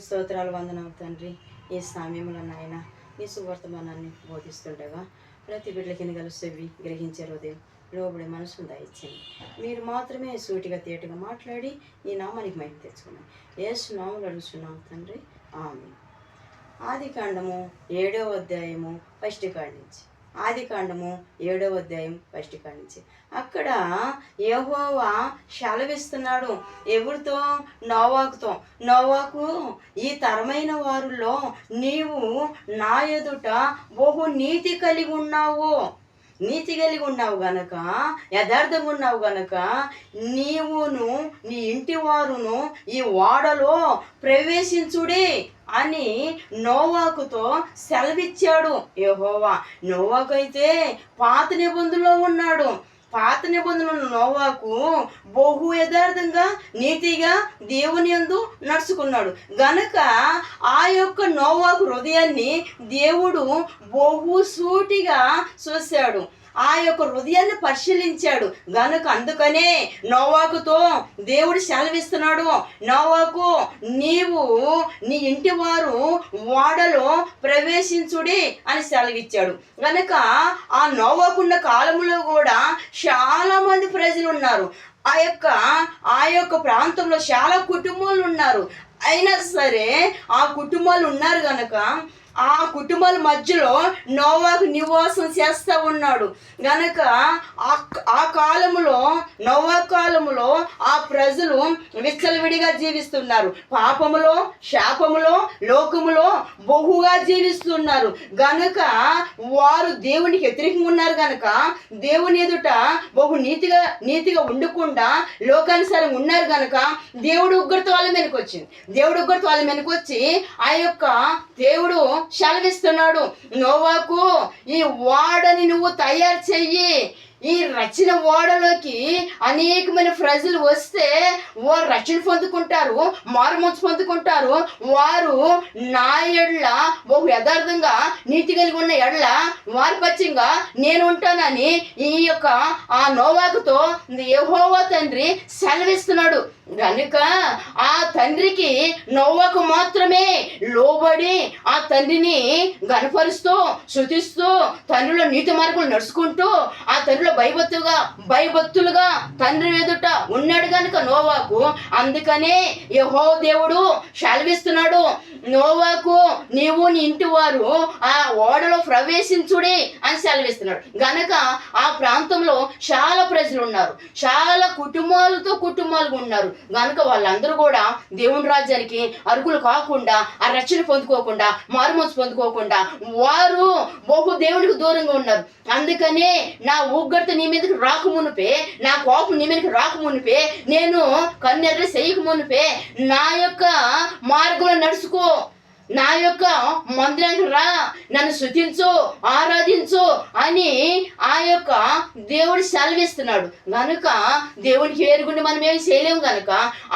స్తోత్రాలు వందనాలు తండ్రి. ఈ సమయంలో నాయన నీ సువర్తమానాన్ని బోధిస్తుండగా ప్రతి బిడ్డలకి గల చెవి గ్రహించే హృదయం లోబడి మనసును దయచేయండి. మీరు మాత్రమే సూటిగా తేటగా మాట్లాడి ఈ నామానికి మైకి తెచ్చుకున్నాం. యేసు నామములో అడుగుతున్నాం తండ్రి, ఆమేన్. ఆదికాండము 7వ అధ్యాయము ఫస్ట్ కాడి నుంచి. ఆదికాండము 7వ అధ్యాయం ఫస్ట్ కాడి నుంచి. అక్కడ యెహోవా సెలవిస్తున్నాడు. ఎవరితో? నోవాకుతో. నోవాకు, ఈ తరమైన వారిలో నీవు నా ఎదుట బహు నీతి కలిగి ఉన్నావు. నీతి కలిగి ఉన్నావు గనక, యథార్థంగా ఉన్నావు గనక నీవును నీ ఇంటి వారును ఈ ఓడలో ప్రవేశించుడి అని నోవాకుతో సెలవిచ్చాడు యెహోవా. నోవాకు అయితే పాత నిబంధనలో ఉన్నాడు. పాత నిబంధనలు నోవాకు బహు యథార్థంగా నీతిగా దేవుని యందు నడుచుకున్నాడు గనక ఆ యొక్క నోవాకు హృదయాన్ని దేవుడు బహు సూటిగా చూశాడు. ఆ యొక్క హృదయాన్ని పరిశీలించాడు గనుక అందుకనే నోవాకుతో దేవుడు సెలవిస్తున్నాడు, నోవాకు నీవు నీ ఇంటి వారు ఓడలో ప్రవేశించుడి అని సెలవిచ్చాడు. గనుక ఆ నోవాకున్న కాలంలో కూడా చాలా మంది ప్రజలు ఉన్నారు. ఆ యొక్క ప్రాంతంలో చాలా కుటుంబాలు ఉన్నారు. అయినా సరే ఆ కుటుంబాలు ఉన్నారు గనక ఆ కుటుంబాల మధ్యలో నోవాకు నివాసం చేస్తూ ఉన్నాడు గనక ఆ కాలంలో నోవా కాలంలో ఆ ప్రజలు విచ్చలవిడిగా జీవిస్తున్నారు. పాపములో శాపములో లోకములో బహుగా జీవిస్తున్నారు గనుక వారు దేవునికి వ్యతిరేకంగా ఉన్నారు గనక దేవుని ఎదుట బహు నీతిగా ఉండకుండా లోకానుసారంగా ఉన్నారు గనక దేవుడు ఉగ్రత వాళ్ళ మీదకి వచ్చింది. దేవుడు ఉగ్రత వాళ్ళ మీదకి వచ్చి ఆ యొక్క దేవుడు సెలవిస్తున్నాడు, నోవాకు ఈ ఓడని నువ్వు తయారు చెయ్యి. ఈ రచన ఓడలోకి అనేకమైన ప్రజలు వస్తే వారు రచన పొందుకుంటారు, మారుమనసు పొందుకుంటారు. వారు నా ఎడ్ల బహు యథార్థంగా నీతి కలిగి ఉన్న ఎడ్ల వారి పక్షంగా నేను ఉంటానని ఈ యొక్క ఆ నోవాకుతో యెహోవా తండ్రి సెలవిస్తున్నాడు. కనుక ఆ తండ్రికి నోవాకు మాత్రమే లోబడి ఆ తండ్రిని గనపరుస్తూ శుతిస్తూ తండ్రిలో నీతి మార్గంలో నడుచుకుంటూ ఆ తండ్రిలో భయభక్తులుగా తండ్రి ఎదుట ఉన్నాడు కనుక నోవాకు. అందుకనే యెహోవా దేవుడు సెలవిస్తున్నాడు, నోవాకు నీవు నీ ఇంటి వారు ఆ ఓడలో ప్రవేశించుడి అని సెలవిస్తున్నాడు. గనక ఆ ప్రాంతంలో చాలా ప్రజలు ఉన్నారు, చాలా కుటుంబాలు ఉన్నారు గనుక వాళ్ళందరూ కూడా దేవుని రాజ్యానికి అర్హులు కాకుండా ఆ రక్షణ పొందుకోకుండా మారుమనసు పొందుకోకుండా వారు బహు దేవునికి దూరంగా ఉన్నారు. అందుకనే నా ఉగ్రత నీ మీదకి రాకమునిపే, నా కోపం నీ మీదకి రాకమునిపే, నేను కన్నెర్ర చేయకమునిపే నా యొక్క మార్గంలో నడుచుకో, నా యొక్క మందిరానికి రా, నన్ను స్తుతించు ఆరాధించు అని ఆ యొక్క దేవుడు సెలవిస్తున్నాడు. కనుక దేవునికి వేరుగుండి మనం ఏమి చేయలేము కనుక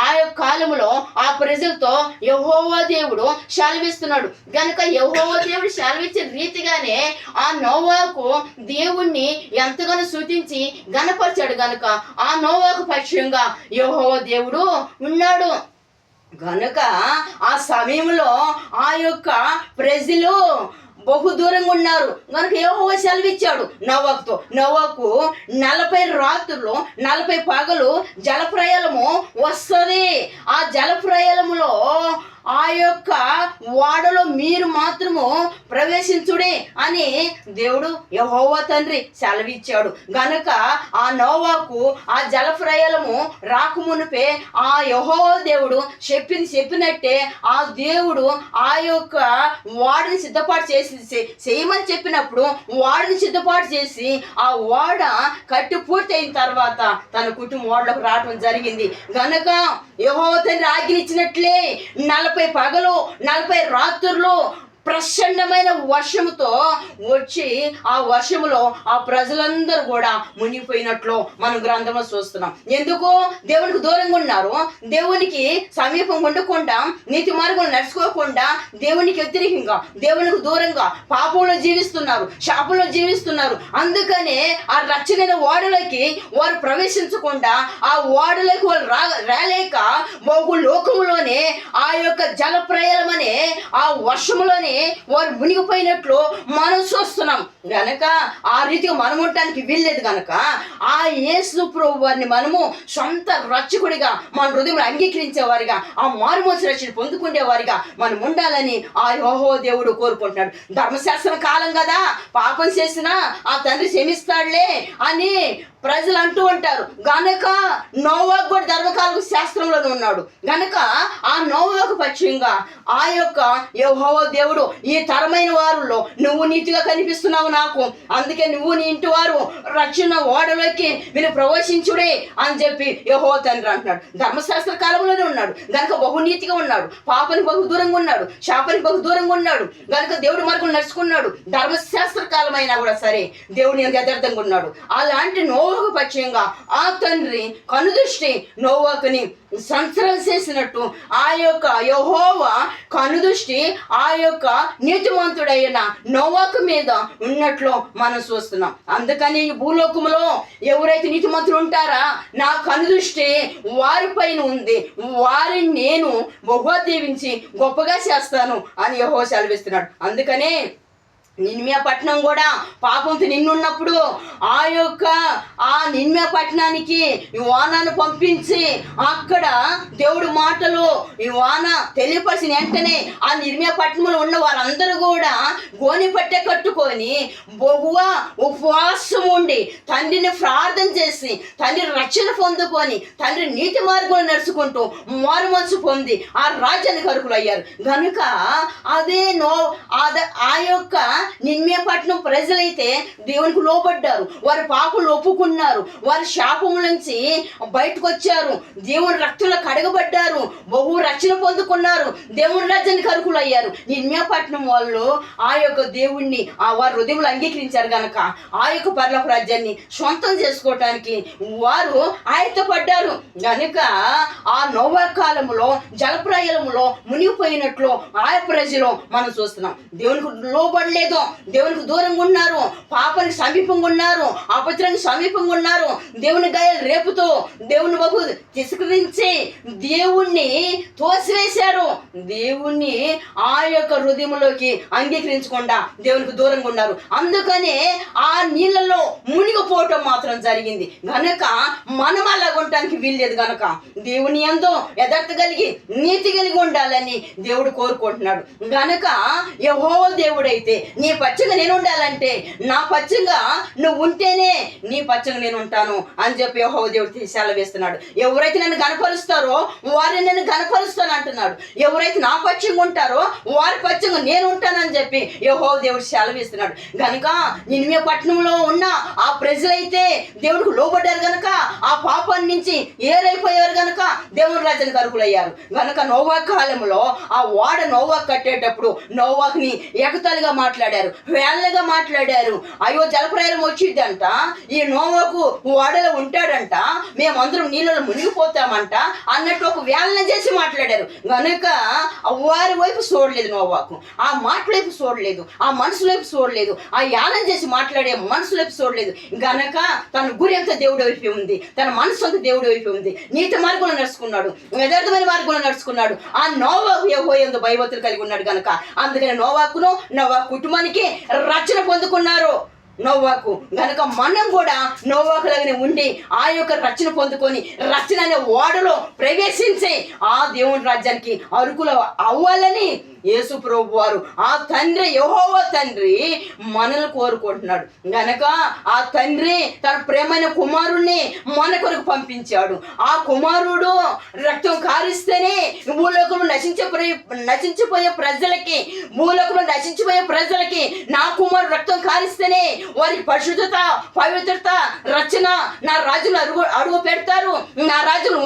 ఆ యొక్క కాలంలో ఆ ప్రజలతో యెహోవా దేవుడు సెలవిస్తున్నాడు. కనుక యెహోవా దేవుడు సెలవిచ్చిన రీతిగానే ఆ నోవాకు దేవుణ్ణి ఎంతగానో స్తుతించి గణపరిచాడు. కనుక ఆ నోవాకు పక్షంగా యెహోవా దేవుడు ఉన్నాడు. గనుక ఆ సమయంలో ఆ యొక్క ప్రజలు బహు దూరంగా ఉన్నారు కనుక యెహోవా సెలవిచ్చాడు నోవాకుతో, నోవాకు 40 రాత్రులు 40 పగలు జలప్రయాణము వస్తుంది. ఆ జలప్రయాణములో ఆ యొక్క ఓడలో మీరు మాత్రము ప్రవేశించుడి అని దేవుడు యెహోవా తండ్రి సెలవిచ్చాడు. గనుక ఆ నోవాకు ఆ జలప్రయాణము రాకమునిపే ఆ యెహోవా దేవుడు చెప్పినట్టే ఆ దేవుడు ఆ యొక్క ఓడని సిద్ధపాటు చేయమని చెప్పినప్పుడు ఓడని సిద్ధపాటు చేసి ఆ ఓడ కట్టి పూర్తి అయిన తర్వాత తన కుటుంబం ఓడలోకి రావడం జరిగింది. గనుక యెహోవా తండ్రి ఆజ్ఞ ఇచ్చినట్లే 40 పగలు 40 రాత్రులు ప్రచండమైన వర్షముతో వచ్చి ఆ వర్షములో ఆ ప్రజలందరూ కూడా మునిగిపోయినట్లు మనం గ్రంథంలో చూస్తున్నాం. ఎందుకు? దేవునికి దూరంగా ఉన్నారు, దేవునికి సమీపం ఉండకుండా, నీతి మార్గం నడుచుకోకుండా, దేవునికి వ్యతిరేకంగా, దేవునికి దూరంగా పాపంలో జీవిస్తున్నారు, శాపంలో జీవిస్తున్నారు. అందుకనే ఆ రక్షణ ఓడలకి వారు ప్రవేశించకుండా, ఆ ఓడలకి వాళ్ళు రాలేక బహు లోకములోనే ఆ యొక్క జలప్రయాణమనే ఆ వర్షములోనే వారు మునిగిపోయినట్లు మనం చూస్తున్నాం. గనక ఆ రీతిగా మనం ఉండటానికి వీల్లేదు. గనక ఆ యేసు ప్రభు వారిని మనము సొంత రక్షకుడిగా మన హృదయంలో అంగీకరించేవారిగా, ఆ మారుమోసి రక్షణ పొందుకునేవారిగా మనం ఉండాలని ఆ యెహోవా దేవుడు కోరుకుంటున్నాడు. ధర్మశాస్త్రం కాలం కదా, పాపం చేసినా ఆ తండ్రి క్షమిస్తాడులే అని ప్రజలు అంటూ ఉంటారు. గనక నోవాకు కూడా ధర్మకాల శాస్త్రంలోనే ఉన్నాడు. గనక ఆ నోవాకు పక్షంగా ఆ యొక్క యెహోవా దేవుడు, ఈ తరమైన వారిలో నువ్వు నీతిగా కనిపిస్తున్నావు నాకు, అందుకే నువ్వు నీ ఇంటి వారు రక్షణ ఓడలోకి మీరు ప్రవేశించుడే అని చెప్పి యెహోవా తండ్రి అంటున్నాడు. ధర్మశాస్త్ర కాలంలోనే ఉన్నాడు గనక బహునీతిగా ఉన్నాడు, పాపానికి బహు దూరంగా ఉన్నాడు, శాపానికి బహు దూరంగా ఉన్నాడు. గనక దేవుడి మార్గం నడుచుకున్నాడు. ధర్మశాస్త్ర కాలమైనా కూడా సరే దేవుని యథార్థంగా ఉన్నాడు. అలాంటి నోవాకు పక్షంగా ఆ తండ్రి కనుదృష్టి నోవాకుని సంవత్సరం చేసినట్టు ఆ యొక్క యెహోవా కనుదృష్టి ఆ యొక్క నీతిమంతుడైన నోవాకు మీద ఉన్నట్లు మనం చూస్తున్నాం. అందుకని ఈ భూలోకంలో ఎవరైతే నీతిమంతులు ఉంటారా, నా కనుదృష్టి వారిపైన ఉంది, వారిని నేను బహుగా దీవించి గొప్పగా చేస్తాను అని యెహోవా సెలవిస్తున్నాడు. అందుకనే నిన్మే పట్టణం కూడా పాపంతో నిన్నున్నప్పుడు ఆ నిన్మే పట్టణానికి ఈ వానను పంపించి అక్కడ దేవుడి మాటలు ఈ వాన తెలియపరిచిన వెంటనే ఆ నిర్మే పట్టణంలో ఉన్న వారందరూ కూడా గోని పట్టే కట్టుకొని బహుగా ఉపవాసం ఉండి తండ్రిని ప్రార్థన చేసి తండ్రి రక్షణ పొందుకొని తండ్రి నీతి మార్గంలో నడుచుకుంటూ మారు మనసు పొంది ఆ రాజ్యానికి అర్హులు అయ్యారు. కనుక అదే ఆ యొక్క నిన్మే పట్టణం ప్రజలైతే దేవునికి లోబడ్డారు, వారి పాపలు ఒప్పుకున్నారు, వారి శాపం నుంచి బయటకు వచ్చారు, దేవుని రక్తంలో కడగబడ్డారు, బహు రక్షణ పొందుకున్నారు, దేవుని రాజ్యానికి అర్హులు అయ్యారు. నిన్మే పట్టణం వాళ్ళు ఆ యొక్క దేవుణ్ణి వారి హృదయంలో అంగీకరించారు గనక ఆ యొక్క పరలోక రాజ్యాన్ని సొంతం చేసుకోవటానికి వారు ఆయత్తపడ్డారు. గనుక ఆ నోవా కాలంలో జలప్రయాణంలో మునిగిపోయినట్లు ఆ ప్రజలు మనం చూస్తున్నాం. దేవునికి లోబడలేదు, దేవునికి దూరంగా ఉన్నారు, పాపానికి సమీపంగా ఉన్నారు, అపత్రానికి సమీపంగా ఉన్నారు, దేవుని గాయాలు రేపుతూ దేవుని బహు తిరస్కరించి దేవుణ్ణి తోసివేశారు. దేవుణ్ణి ఆ యొక్క హృదయంలోకి అంగీకరించకుండా దేవునికి దూరంగా ఉన్నారు. అందుకనే ఆ నీళ్ళలో మునిగిపోవటం మాత్రం జరిగింది. గనక మనం అలాగ ఉండటానికి వీల్లేదు. గనక దేవుని యందు యథార్థత కలిగి నీతి కలిగి ఉండాలని దేవుడు కోరుకుంటున్నాడు. గనక యెహోవా దేవుడైతే నీ పచ్చగా నేను ఉండాలంటే నా పచ్చగా నువ్వు ఉంటేనే నీ పచ్చగా నేను ఉంటాను అని చెప్పి యెహోవా దేవుడు సెలవిస్తున్నాడు. ఎవరైతే నన్ను గనపరుస్తారో వారిని నేను గనపరుస్తాను అంటున్నాడు. ఎవరైతే నా పచ్చంగా ఉంటారో వారి పచ్చంగా నేను ఉంటానని చెప్పి యెహోవా దేవుడు సెలవిస్తున్నాడు. గనుక నిన్మే పట్టణంలో ఉన్న ఆ ప్రజలైతే దేవుడికి లోబడ్డారు గనక ఆ పాపాన్ని నుంచి ఏరైపోయారు గనక దేవుని రాజ్యానికి అర్హులయ్యారు. గనక నోవా కాలంలో ఆ ఓడ నోవా కట్టేటప్పుడు నోవాకుని ఎగతాళిగా మాట్లాడారు, వేళ్ళగా మాట్లాడారు. అయ్యో జలప్రయాణం వచ్చిందంట, ఈ నోవాకు ఓడలో ఉంటాడంట, మేమందరం నీళ్ళలో మునిగిపోతామంట అన్నట్టు ఒక వేళన చేసి మాట్లాడారు. గనుక వారి వైపు చూడలేదు నోవాకు, ఆ మాటల వైపు చూడలేదు, ఆ మనసు వైపు చూడలేదు, ఆ యానం చేసి మాట్లాడే మనసు వైపు చూడలేదు. గనక తన గురి అంతా దేవుడి వైపు ఉంది, తన మనసు అంతా దేవుడి వైపు ఉంది. నీతి మార్గంలో నడుచుకున్నాడు, యథార్థమైన మార్గంలో నడుచుకున్నాడు. ఆ నోవాకు యెహోవా యందు భయభక్తులు కలిగి ఉన్నాడు. గనక అందుకని నోవాకును నోవా కుటుంబానికి రక్షణ పొందుకున్నారు. నోవాకు గనక మనం కూడా నోవాకులాగానే ఉండి ఆ యొక్క రక్షణ పొందుకొని రక్షణ అనే ఓడలో ప్రవేశించి ఆ దేవుని రాజ్యానికి అర్హులు అవ్వాలని యేసు ప్రభు వారు ఆ తండ్రి యెహోవా తండ్రి మనల్ని కోరుకుంటున్నాడు. గనక ఆ తండ్రి తన ప్రేమైన కుమారుణ్ణి మన కొరకు పంపించాడు. ఆ కుమారుడు రక్తం కారిస్తేనే భూలోకంలో నశించిపోయే ప్రజలకి నా కుమారుడు రక్తం కారిస్తేనే వారికి పరిశుద్ధత, పవిత్రత, రచన, నా రాజులు అడుగు పెడతారు, నా రాజులు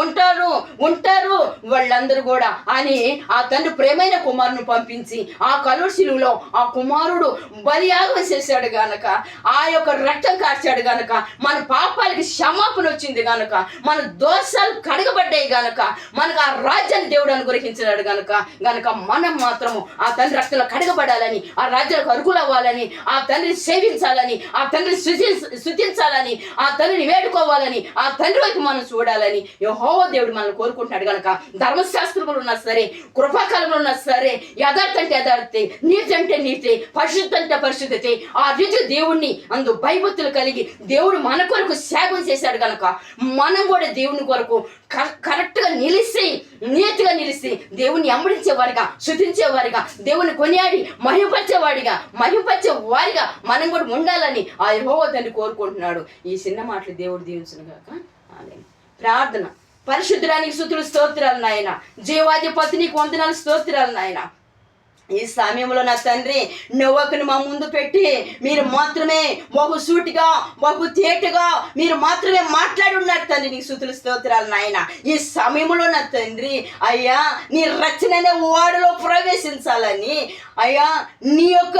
ఉంటారు వాళ్ళందరూ కూడా అని ఆ తండ్రి ప్రేమైన కుమారుని పంపించి ఆ కలువరి శిలువలో ఆ కుమారుడు బలియాగం చేశాడు గనక, ఆ యొక్క రక్తం కార్చాడు గనక, మన పాపాలకి క్షమాపణ వచ్చింది గనక, మన దోషాలు కడగబడ్డాయి గనక, మనకు ఆ రాజ్యాన్ని దేవుడు అనుగ్రహించాడు గనక మనం మాత్రము ఆ తండ్రి రక్తంలో కడగబడాలని, ఆ రాజ్యాలకు అర్హులు అవ్వాలని, ఆ తండ్రిని సేవించాలని, ఆ తండ్రిని స్తుతించాలని, ఆ తండ్రిని వేడుకోవాలని, ఆ తండ్రి వైపు మనం చూడాలని యెహోవా దేవుడు మనల్ని కోరుకుంటున్నాడు గనక, ధర్మశాస్త్రములు ఉన్నా సరే, కృపాకాలంలో ఉన్నా సరే, యథార్థ అంటే యథార్థతే, నీతి అంటే నీతి, పరిశుద్ధ అంటే పరిశుద్ధతే, ఆ రీతి దేవుణ్ణి అందు భయభక్తులు కలిగి దేవుడు మన కొరకు త్యాగం చేశాడు గనక మనం కూడా దేవుని కొరకు కరెక్ట్గా నిలిచి, నీతిగా నిలిచి, దేవుణ్ణి అంబడించేవారిగా, శుతించేవారిగా, దేవుని కొనియాడి మహిమపరిచే వారిగా మనం కూడా ఉండాలని ఆ యెహోవా తండ్రి కోరుకుంటున్నాడు. ఈ చిన్న మాటలు దేవుడు దీవించును గాక. ఆమేన్. ప్రార్థన. పరిశుద్ధురానికి స్తుతులు, స్తోత్రాలు నాయన. జీవాధిపతి నీకు వందనాలు, స్తోత్రాలు నాయన. ఈ సమయంలో నా తండ్రి నోవహును మా ముందు పెట్టి మీరు మాత్రమే బహు సూటిగా, బహు తేటగా మీరు మాత్రమే మాట్లాడి ఉన్నారు తండ్రి. నీకు స్తుతులు, స్తోత్రాలు నాయన. ఈ సమయంలో నా తండ్రి అయ్యా నీ రచననే ఓడలో ప్రవేశించాలని, అయ్యా నీ యొక్క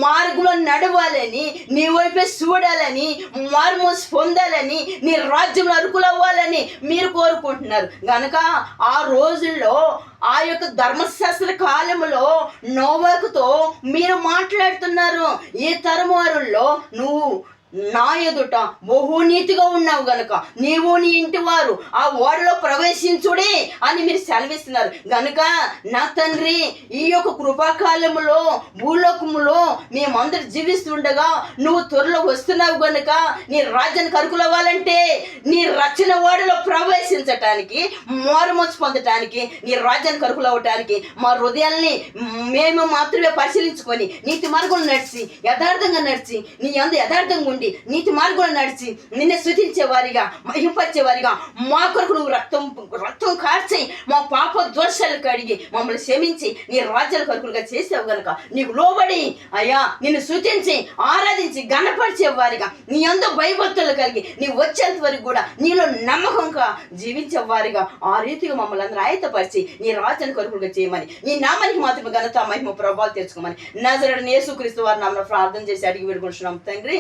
మార్గంలో నడవాలని, నీ వైపే చూడాలని, మార్మోస్ పొందాలని, నీ రాజ్యంలో అర్హులవ్వాలని మీరు కోరుకుంటున్నారు గనక ఆ రోజుల్లో ఆ యొక్క ధర్మశాస్త్ర కాలంలో నోవహుతో మీరు మాట్లాడుతున్నారు. ఈ తరం వారుల్లో నువ్వు నా ఎదుట బహునీతిగా ఉన్నావు గనుక నీవు నీ ఇంటి వారు ఆ ఓడలో ప్రవేశించుడే అని మీరు సెలవిస్తున్నారు గనుక నా తండ్రి ఈ యొక్క కృపాకాలములో భూలోకములో మేమందరూ జీవిస్తుండగా నువ్వు త్వరలో వస్తున్నావు గనుక నీ రాజ్యానికి అర్హులవ్వాలంటే నీ రచన ఓడలో ప్రవేశించటానికి, మారుమోసు పొందటానికి, నీ రాజ్యానికి అర్హులవ్వటానికి మా హృదయాల్ని మేము మాత్రమే పరిశీలించుకొని నీతి మార్గంలో నడిచి, యథార్థంగా నడిచి, నీ అందు యథార్థంగా నీతి మార్గంలో నడిచి నిన్ను స్తుతించే వారిగా, మహింపరిచే వారిగా, మా కొరకు నువ్వు రక్తం కార్చి మా పాప దోషాలు కడిగి మమ్మల్ని క్షమించి నీ రాజ్యాల కొరకులుగా చేసావు గనుక నీకు లోబడి అయ్యా నిన్ను స్తుతించి ఆరాధించి గణపరిచే వారిగా, నీ అందు భయభక్తులు కలిగి నీ వచ్చేంత వరకు కూడా నీలో నమ్మకంగా జీవించే వారిగా ఆ రీతిగా మమ్మల్ని అందరూ ఆయత్తపరిచి నీ రాజ్యాన్ని కొరకులుగా చేయమని, నీ నామానికి మాత్రమే ఘనత, మహిమ, ప్రభావాలు తెచ్చుకోమని నజరేయుడైన యేసుక్రీస్తు వారి నామమున ప్రార్థన చేసి అడిగి వేడుకుంటున్నాం తండ్రి.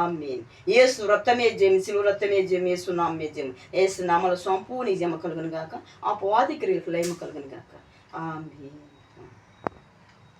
ఆమేన్. యేసు రక్తమే జయం, శిలువ రక్తమే జయం, యేసు నామమే జయం. యేసు నామములో సంపూర్ణ జయం కలుగును గాక, అపవాది క్రియలకు లయము కలుగును గాక. ఆమేన్.